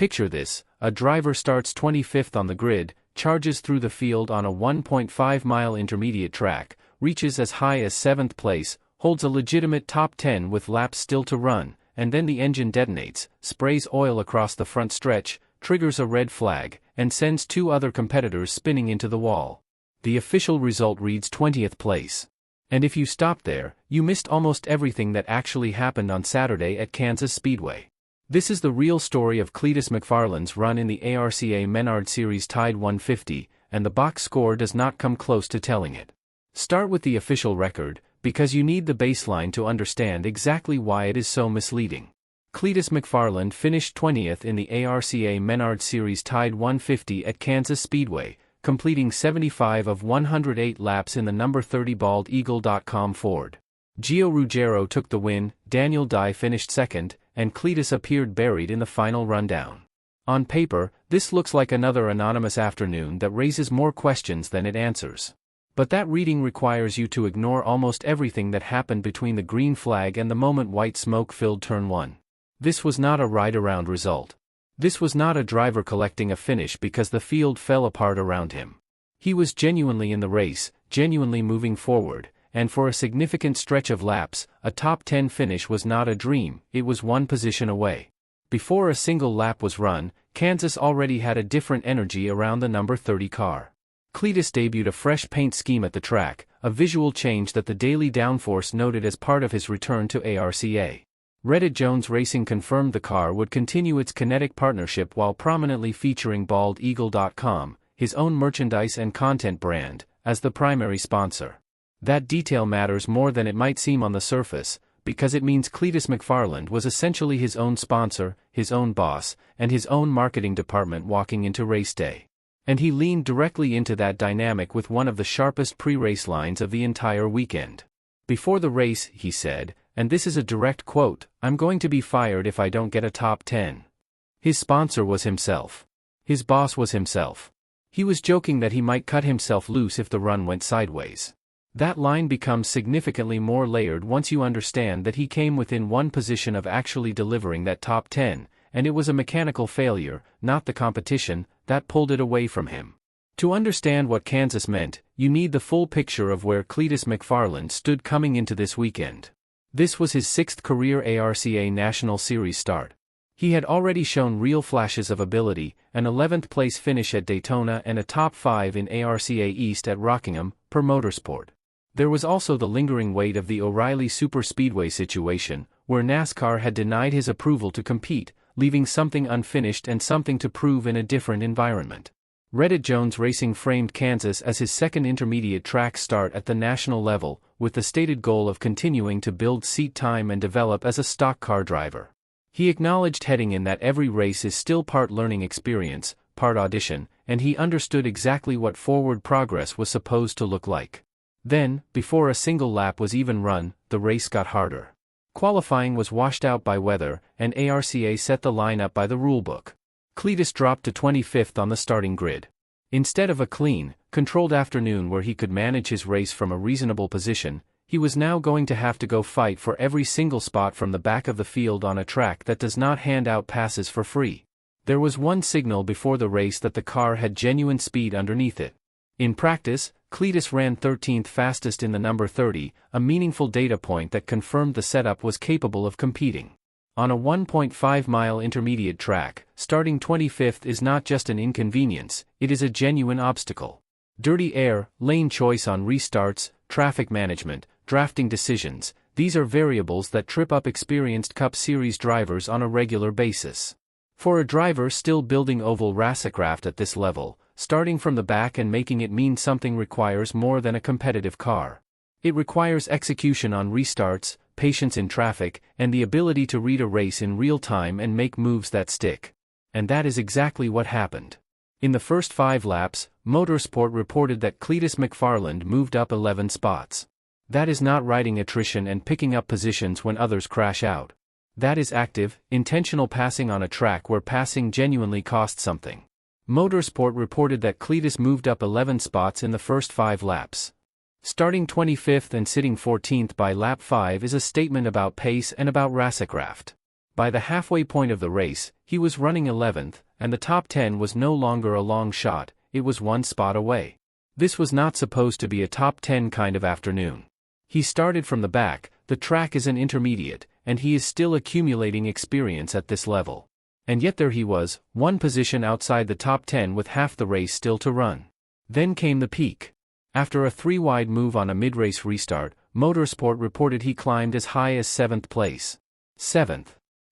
Picture this: a driver starts 25th on the grid, charges through the field on a 1.5-mile intermediate track, reaches as high as 7th place, holds a legitimate top 10 with laps still to run, and then the engine detonates, sprays oil across the front stretch, triggers a red flag, and sends two other competitors spinning into the wall. The official result reads 20th place. And if you stopped there, you missed almost everything that actually happened on Saturday at Kansas Speedway. This is the real story of Cleetus McFarland's run in the ARCA Menard Series tied 150, and the box score does not come close to telling it. Start with the official record, because you need the baseline to understand exactly why it is so misleading. Cleetus McFarland finished 20th in the ARCA Menard Series tied 150 at Kansas Speedway, completing 75 of 108 laps in the number 30 Bald Eagle.com Ford. Gio Ruggiero took the win, Daniel Dye finished second, and Cleetus appeared buried in the final rundown. On paper, this looks like another anonymous afternoon that raises more questions than it answers. But that reading requires you to ignore almost everything that happened between the green flag and the moment white smoke filled turn 1. This was not a ride-around result. This was not a driver collecting a finish because the field fell apart around him. He was genuinely in the race, genuinely moving forward, and for a significant stretch of laps, a top 10 finish was not a dream, it was one position away. Before a single lap was run, Kansas already had a different energy around the number 30 car. Cleetus debuted a fresh paint scheme at the track, a visual change that the Daily Downforce noted as part of his return to ARCA. Reddit Jones Racing confirmed the car would continue its kinetic partnership while prominently featuring BaldEagle.com, his own merchandise and content brand, as the primary sponsor. That detail matters more than it might seem on the surface, because it means Cleetus McFarland was essentially his own sponsor, his own boss, and his own marketing department walking into race day. And he leaned directly into that dynamic with one of the sharpest pre-race lines of the entire weekend. Before the race, he said, and this is a direct quote, "I'm going to be fired if I don't get a top 10. His sponsor was himself. His boss was himself. He was joking that he might cut himself loose if the run went sideways. That line becomes significantly more layered once you understand that he came within one position of actually delivering that top 10, and it was a mechanical failure, not the competition, that pulled it away from him. To understand what Kansas meant, you need the full picture of where Cleetus McFarland stood coming into this weekend. This was his 6th career ARCA National Series start. He had already shown real flashes of ability, an 11th place finish at Daytona and a top 5 in ARCA East at Rockingham, per Motorsport. There was also the lingering weight of the O'Reilly Superspeedway situation, where NASCAR had denied his approval to compete, leaving something unfinished and something to prove in a different environment. Reddit Jones Racing framed Kansas as his second intermediate track start at the national level, with the stated goal of continuing to build seat time and develop as a stock car driver. He acknowledged heading in that every race is still part learning experience, part audition, and he understood exactly what forward progress was supposed to look like. Then, before a single lap was even run, the race got harder. Qualifying was washed out by weather, and ARCA set the lineup by the rulebook. Cleetus dropped to 25th on the starting grid. Instead of a clean, controlled afternoon where he could manage his race from a reasonable position, he was now going to have to go fight for every single spot from the back of the field on a track that does not hand out passes for free. There was one signal before the race that the car had genuine speed underneath it. In practice, Cleetus ran 13th fastest in the number 30, a meaningful data point that confirmed the setup was capable of competing. On a 1.5-mile intermediate track, starting 25th is not just an inconvenience, it is a genuine obstacle. Dirty air, lane choice on restarts, traffic management, drafting decisions, these are variables that trip up experienced Cup Series drivers on a regular basis. For a driver still building oval racecraft at this level, starting from the back and making it mean something requires more than a competitive car. It requires execution on restarts, patience in traffic, and the ability to read a race in real time and make moves that stick. And that is exactly what happened. In the first 5 laps, Motorsport reported that Cleetus McFarland moved up 11 spots. That is not riding attrition and picking up positions when others crash out. That is active, intentional passing on a track where passing genuinely costs something. Motorsport reported that Cleetus moved up 11 spots in the first 5 laps. Starting 25th and sitting 14th by lap 5 is a statement about pace and about racecraft. By the halfway point of the race, he was running 11th, and the top 10 was no longer a long shot, it was one spot away. This was not supposed to be a top 10 kind of afternoon. He started from the back, the track is an intermediate, and he is still accumulating experience at this level. And yet there he was, one position outside the top 10 with half the race still to run. Then came the peak. After a 3-wide move on a mid-race restart, Motorsport reported he climbed as high as 7th place. 7th.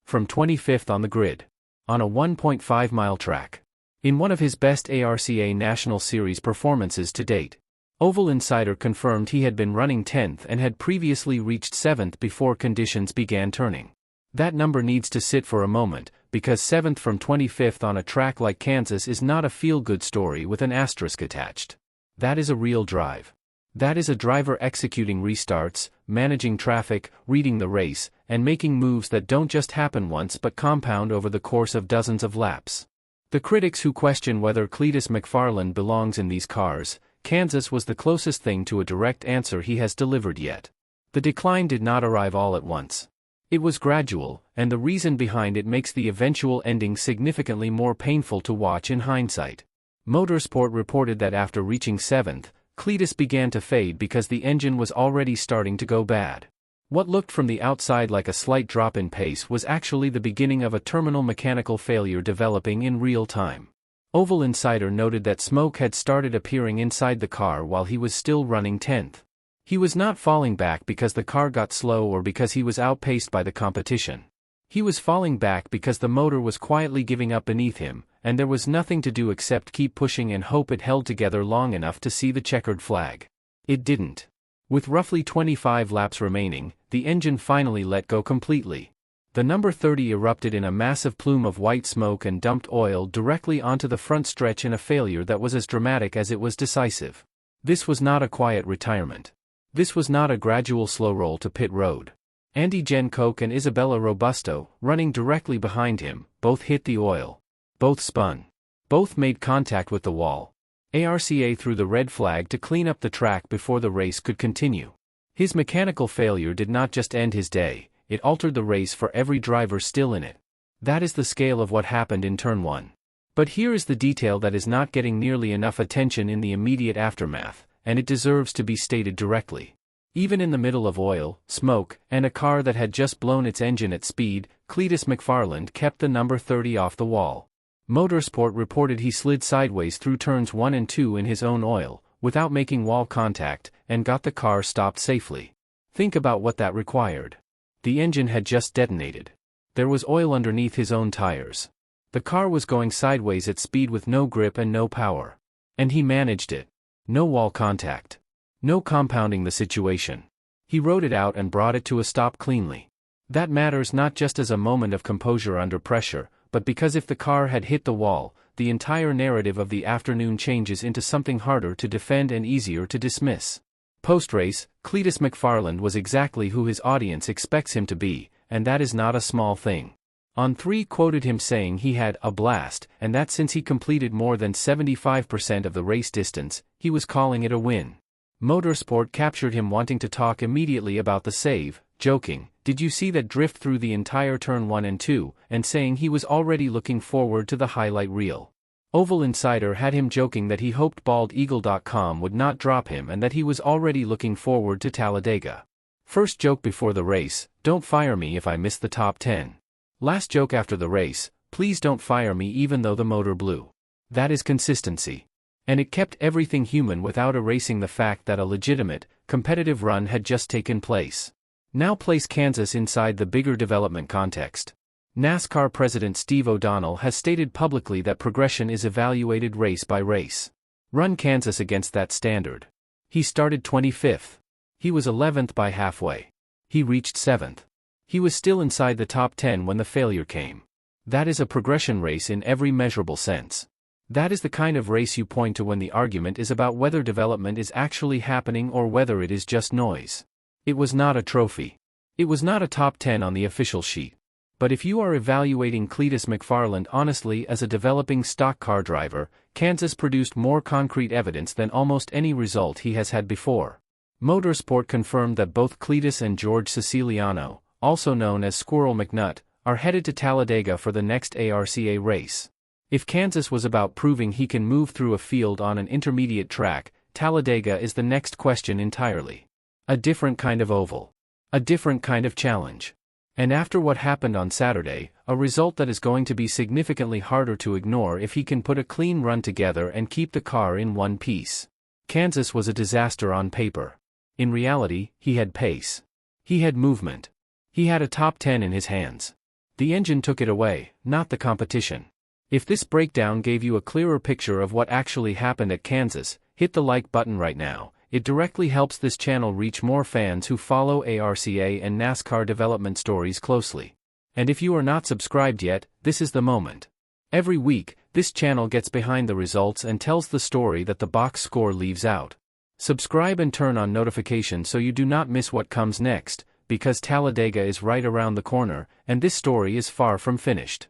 From 25th on the grid. On a 1.5-mile track. In one of his best ARCA National Series performances to date. Oval Insider confirmed he had been running 10th and had previously reached 7th before conditions began turning. That number needs to sit for a moment, because 7th from 25th on a track like Kansas is not a feel-good story with an asterisk attached. That is a real drive. That is a driver executing restarts, managing traffic, reading the race, and making moves that don't just happen once but compound over the course of dozens of laps. The critics who question whether Cleetus McFarland belongs in these cars, Kansas was the closest thing to a direct answer he has delivered yet. The decline did not arrive all at once. It was gradual, and the reason behind it makes the eventual ending significantly more painful to watch in hindsight. Motorsport reported that after reaching 7th, Cleetus began to fade because the engine was already starting to go bad. What looked from the outside like a slight drop in pace was actually the beginning of a terminal mechanical failure developing in real time. Oval Insider noted that smoke had started appearing inside the car while he was still running 10th. He was not falling back because the car got slow or because he was outpaced by the competition. He was falling back because the motor was quietly giving up beneath him, and there was nothing to do except keep pushing and hope it held together long enough to see the checkered flag. It didn't. With roughly 25 laps remaining, the engine finally let go completely. The number 30 erupted in a massive plume of white smoke and dumped oil directly onto the front stretch in a failure that was as dramatic as it was decisive. This was not a quiet retirement. This was not a gradual slow roll to pit road. Andy Jen Koch and Isabella Robusto, running directly behind him, both hit the oil. Both spun. Both made contact with the wall. ARCA threw the red flag to clean up the track before the race could continue. His mechanical failure did not just end his day, it altered the race for every driver still in it. That is the scale of what happened in Turn 1. But here is the detail that is not getting nearly enough attention in the immediate aftermath, and it deserves to be stated directly. Even in the middle of oil, smoke, and a car that had just blown its engine at speed, Cleetus McFarland kept the number 30 off the wall. Motorsport reported he slid sideways through turns 1 and 2 in his own oil, without making wall contact, and got the car stopped safely. Think about what that required. The engine had just detonated. There was oil underneath his own tires. The car was going sideways at speed with no grip and no power. And he managed it. No wall contact. No compounding the situation. He rode it out and brought it to a stop cleanly. That matters not just as a moment of composure under pressure, but because if the car had hit the wall, the entire narrative of the afternoon changes into something harder to defend and easier to dismiss. Post-race, Cleetus McFarland was exactly who his audience expects him to be, and that is not a small thing. On3 quoted him saying he had a blast, and that since he completed more than 75% of the race distance, he was calling it a win. Motorsport captured him wanting to talk immediately about the save, joking, "Did you see that drift through the entire turn 1 and 2, and saying he was already looking forward to the highlight reel." Oval Insider had him joking that he hoped BaldEagle.com would not drop him and that he was already looking forward to Talladega. First joke before the race, "Don't fire me if I miss the top 10. Last joke after the race, "Please don't fire me even though the motor blew." That is consistency. And it kept everything human without erasing the fact that a legitimate, competitive run had just taken place. Now place Kansas inside the bigger development context. NASCAR President Steve O'Donnell has stated publicly that progression is evaluated race by race. Run Kansas against that standard. He started 25th. He was 11th by halfway. He reached 7th. He was still inside the top 10 when the failure came. That is a progression race in every measurable sense. That is the kind of race you point to when the argument is about whether development is actually happening or whether it is just noise. It was not a trophy. It was not a top 10 on the official sheet. But if you are evaluating Cleetus McFarland honestly as a developing stock car driver, Kansas produced more concrete evidence than almost any result he has had before. Motorsport confirmed that both Cleetus and George Siciliano, also known as Squirrel McNutt, are headed to Talladega for the next ARCA race. If Kansas was about proving he can move through a field on an intermediate track, Talladega is the next question entirely. A different kind of oval. A different kind of challenge. And after what happened on Saturday, a result that is going to be significantly harder to ignore if he can put a clean run together and keep the car in one piece. Kansas was a disaster on paper. In reality, he had pace. He had movement. He had a top 10 in his hands. The engine took it away, not the competition. If this breakdown gave you a clearer picture of what actually happened at Kansas, hit the like button right now. It directly helps this channel reach more fans who follow ARCA and NASCAR development stories closely. And if you are not subscribed yet, this is the moment. Every week, this channel gets behind the results and tells the story that the box score leaves out. Subscribe and turn on notifications so you do not miss what comes next, because Talladega is right around the corner, and this story is far from finished.